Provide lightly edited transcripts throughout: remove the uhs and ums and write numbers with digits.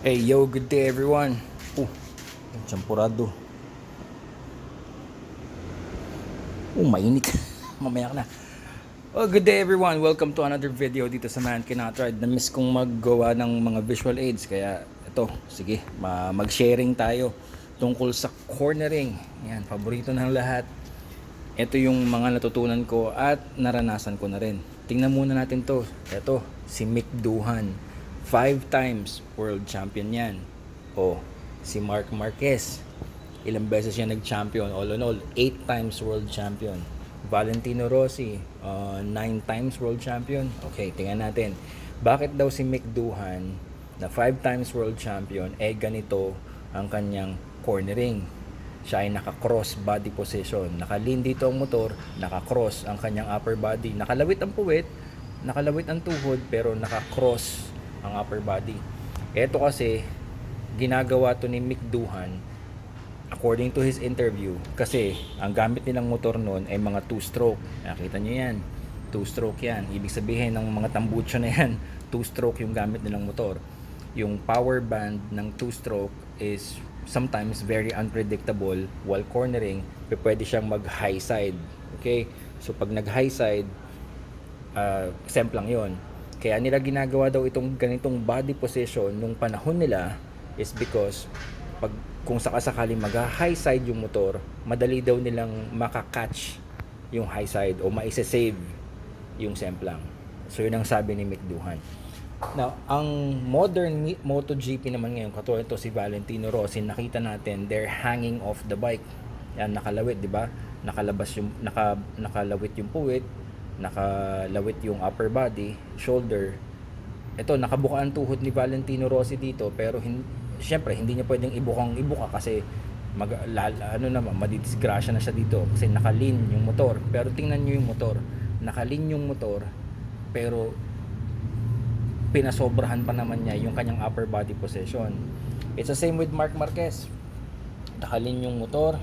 Hey yo, good day everyone. Champurado. Mainit. Mamaya ka na. Good day everyone. Welcome to another video dito sa Man Cannot Ride. Na-miss kong maggawa ng mga visual aids. Kaya ito, sige, mag-sharing tayo tungkol sa cornering. Yan, paborito ng lahat. Ito yung mga natutunan ko at naranasan ko na rin. Tingnan muna natin to. Ito, si Mick Doohan. 5 times world champion yan. Si Marc Marquez. Ilang beses siya nag-champion. All in all, 8 times world champion. Valentino Rossi, 9 times world champion. Okay, tingnan natin. Bakit daw si Mick Doohan na 5 times world champion, ganito ang kanyang cornering? Siya ay naka-cross body position. Naka-lean dito ang motor, naka-cross ang kanyang upper body. Nakalawit ang puwet, nakalawit ang tuhod, pero naka-cross ang upper body. Ito kasi, ginagawa to ni Mick Doohan according to his interview, kasi ang gamit nilang motor noon ay mga 2-stroke. Nakita nyo yan, 2-stroke yan. Ibig sabihin ng mga tambucho na yan, 2-stroke yung gamit nilang motor. Yung power band ng 2-stroke is sometimes very unpredictable. While cornering, pwede siyang mag high side. Okay, so pag nag high side, exempt lang yon. Kaya nila ginagawa daw itong ganitong body position nung panahon nila is because kung sakasakali mag-high side yung motor, madali daw nilang makakatch yung high side o maisa-save yung semplang. So yun ang sabi ni Mick Doohan. Now, ang modern MotoGP naman ngayon, katulad ito si Valentino Rossi, nakita natin they're hanging off the bike. Yan, nakalawit, di ba? Nakalawit yung puwit, nakalawit yung upper body, shoulder. Ito, nakabuka ang tuhod ni Valentino Rossi dito, pero syempre hindi niya pwedeng ibuka kasi madidisgrasya na siya dito kasi nakalin yung motor. Pero tingnan niyo yung motor, nakalin yung motor, pero pinasobrahan pa naman niya yung kanyang upper body position. It's the same with Marc Marquez. Nakalin yung motor,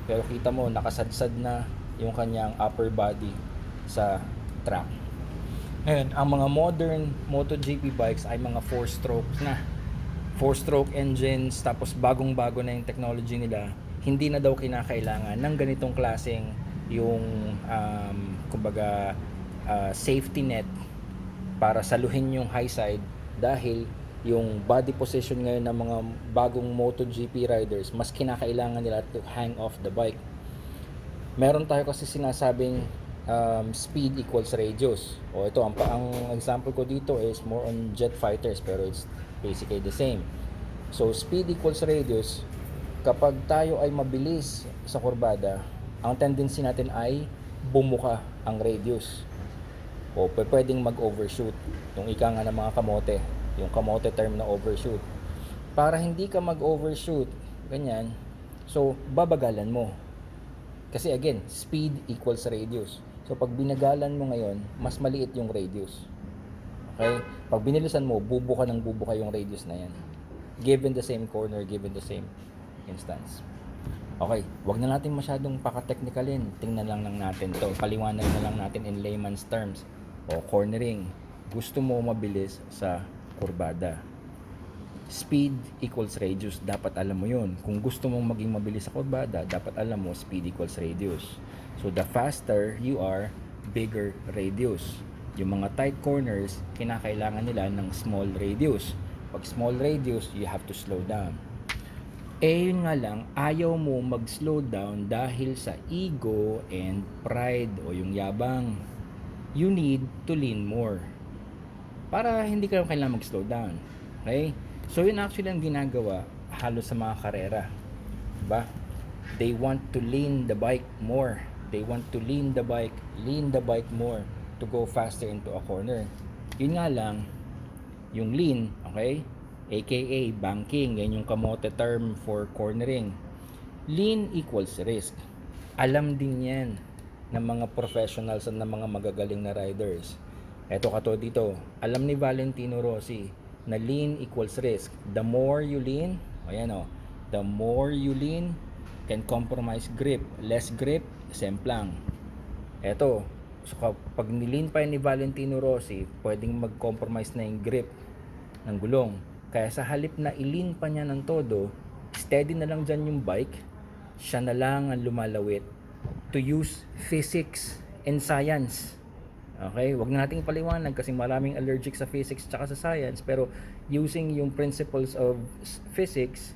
pero kita mo nakasadsad na yung kanyang upper body sa track. Ngayon, ang mga modern MotoGP bikes ay mga 4-stroke na. 4-stroke engines, tapos bagong-bago na yung technology nila. Hindi na daw kinakailangan ng ganitong klaseng yung safety net para saluhin yung high side, dahil yung body position ngayon ng mga bagong MotoGP riders, mas kinakailangan nila to hang off the bike. Meron tayo kasi sinasabing speed equals radius. Ito, ang example ko dito is more on jet fighters, pero it's basically the same. So speed equals radius. Kapag tayo ay mabilis sa kurbada, ang tendency natin ay bumuka ang radius, pwedeng mag-overshoot. Yung ika nga ng mga kamote, yung kamote term na overshoot. Para hindi ka mag-overshoot, ganyan, so babagalan mo. Kasi again, speed equals radius. So pag binagalan mo ngayon, mas maliit yung radius. Okay? Pag binilisan mo, bubuka yung radius na yan. Given the same corner, given the same instance. Okay, wag na natin masyadong paka-technicalin. Tingnan lang natin to. Paliwanag na lang natin in layman's terms. Cornering. Gusto mo mabilis sa kurbada. Speed equals radius. Dapat alam mo yun. Kung gusto mong maging mabilis sa kurbada, dapat alam mo speed equals radius. So the faster you are, bigger radius. Yung mga tight corners, kinakailangan nila ng small radius. Pag small radius, you have to slow down. Yun nga lang, ayaw mo mag-slow down dahil sa ego and pride o yung yabang. You need to lean more para hindi ka kailangan mag-slow down. Okay? So yun actually ang ginagawa halos sa mga karera. Diba? They want to lean the bike more. They want to lean the bike more to go faster into a corner. Yun nga lang, yung lean, okay, aka banking, yan yung kamote term for cornering. Lean equals risk. Alam din yan ng mga professionals at ng mga magagaling na riders. Eto katulad dito, alam ni Valentino Rossi na lean equals risk. The more you lean, the more you lean can compromise grip. Less grip, semplang. Eto, so pag nilin pa ni Valentino Rossi, pwedeng mag-compromise na yung grip ng gulong. Kaya sa halip na ilin pa niya ng todo, steady na lang dyan yung bike, siya na lang ang lumalawit to use physics and science. Okay, wag na nating paliwanag kasi maraming allergic sa physics tsaka sa science, pero using yung principles of physics,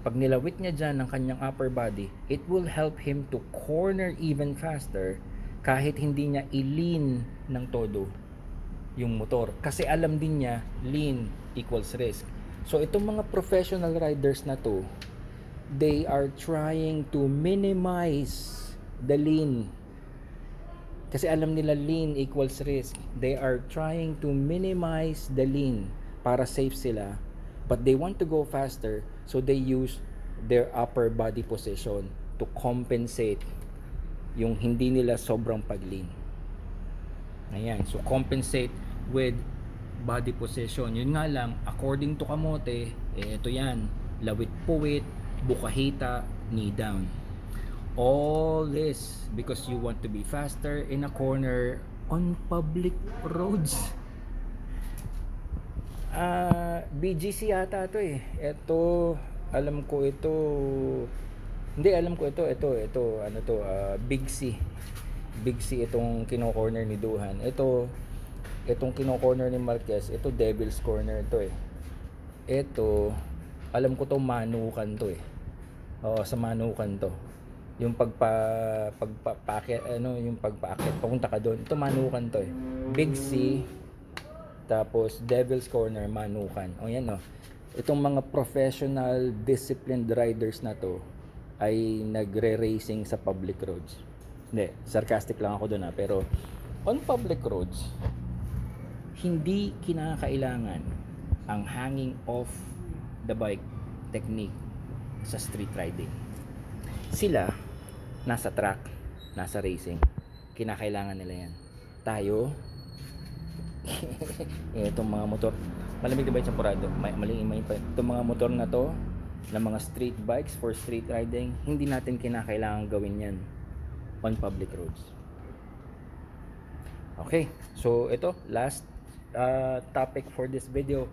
pag nilawit niya dyan ng kanyang upper body, it will help him to corner even faster kahit hindi niya ilin ng todo yung motor. Kasi alam din niya, lean equals risk. So itong mga professional riders na to, they are trying to minimize the lean. Kasi alam nila lean equals risk. They are trying to minimize the lean para safe sila. But they want to go faster, so they use their upper body position to compensate yung hindi nila sobrang pag-lean. Ayan, so compensate with body position. Yun nga lang, according to kamote, ito yan, lawit puwit, bukahita, knee down. All this because you want to be faster in a corner on public roads. BGC yata to eh. Ito, alam ko ito. Hindi, alam ko ito. Ano to? Big C. Big C itong kino-corner ni Duhan. Itong kino-corner ni Marquez. Ito, Devil's Corner to eh. Ito, alam ko to, Manukan to eh. Oo, sa Manukan to. Yung pagpaakyat, yung pagpaakyat papunta ka doon. Ito Manukan to eh. Big C, tapos Devil's Corner, Manukan. O yan o. Itong mga professional disciplined riders na to ay nagre-racing sa public roads. Hindi, sarcastic lang ako doon pero on public roads, hindi kinakailangan ang hanging off the bike technique sa street riding. Sila nasa track, nasa racing, kinakailangan nila yan. Tayo itong mga motor, malamig na ba yung sampurado? Maling pa itong mga motor na to na mga street bikes for street riding, hindi natin kinakailangan gawin yan on public roads. Okay, so ito last topic for this video,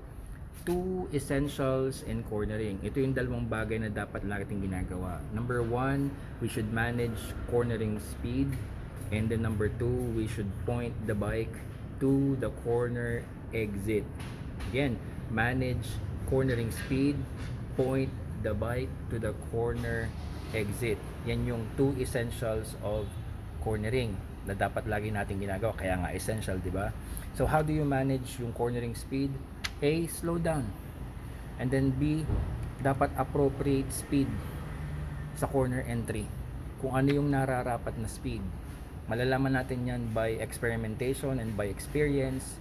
2 essentials in cornering. Ito yung dalawang bagay na dapat nating ginagawa. Number 1, we should manage cornering speed, and then number 2, we should point the bike to the corner exit. Again, manage cornering speed, point the bike to the corner exit. Yan yung 2 essentials of cornering na dapat lagi natin ginagawa, kaya nga essential, di ba? So how do you manage yung cornering speed? A, slow down. And then B, dapat appropriate speed sa corner entry. Kung ano yung nararapat na speed. Malalaman natin yan by experimentation and by experience.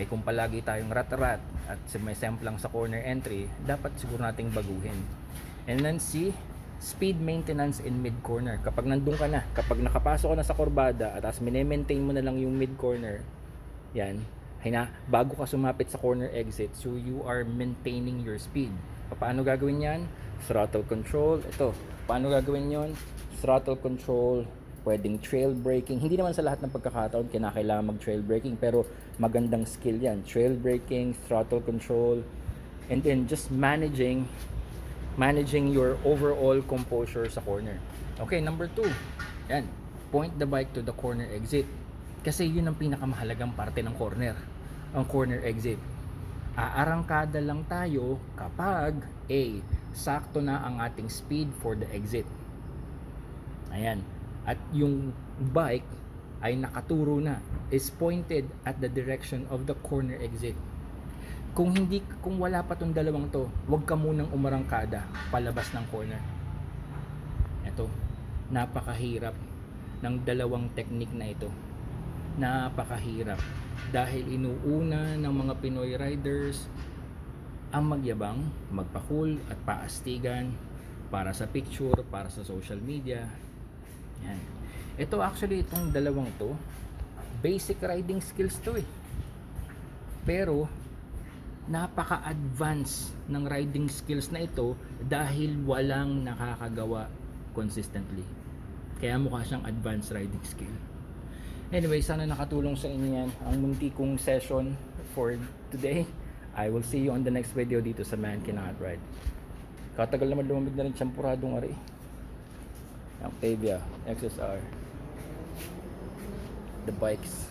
Kung palagi tayong rat-rat at may semplang sa corner entry, dapat siguro nating baguhin. And then C, speed maintenance in mid-corner. Kapag nandun ka na, kapag nakapasok ka na sa kurbada at as mine-maintain mo na lang yung mid-corner, yan, bago ka sumapit sa corner exit, so you are maintaining your speed. Paano gagawin yan? Throttle control. Ito, paano gagawin yon? Throttle control, pwedeng trail braking. Hindi naman sa lahat ng pagkakataon kinakailangan mag trail braking, pero magandang skill yan. Trail braking, throttle control, and then just managing your overall composure sa corner. Okay, number 2, yan, point the bike to the corner exit. Kasi yun ang pinakamahalagang parte ng corner, ang corner exit. Aarangkada lang tayo kapag A, sakto na ang ating speed for the exit. Ayan. At yung bike ay nakaturo na, is pointed at the direction of the corner exit. Kung wala pa tong dalawang to, huwag ka munang umarangkada palabas ng corner. Ito, napakahirap ng dalawang technique na ito. Napakahirap dahil inuuna ng mga Pinoy riders ang magyabang, magpa-cool at paastigan para sa picture, para sa social media. Yan. Ito actually, itong dalawang to, basic riding skills to eh. Pero napaka-advance ng riding skills na ito dahil walang nakakagawa consistently. Kaya mukha siyang advanced riding skill. Anyway, sana nakatulong sa inyo yan ang munti kong session for today. I will see you on the next video dito sa Man Cannot Ride. Katagal naman lumamig na rin champuradong ari. Octavia XSR. The bikes.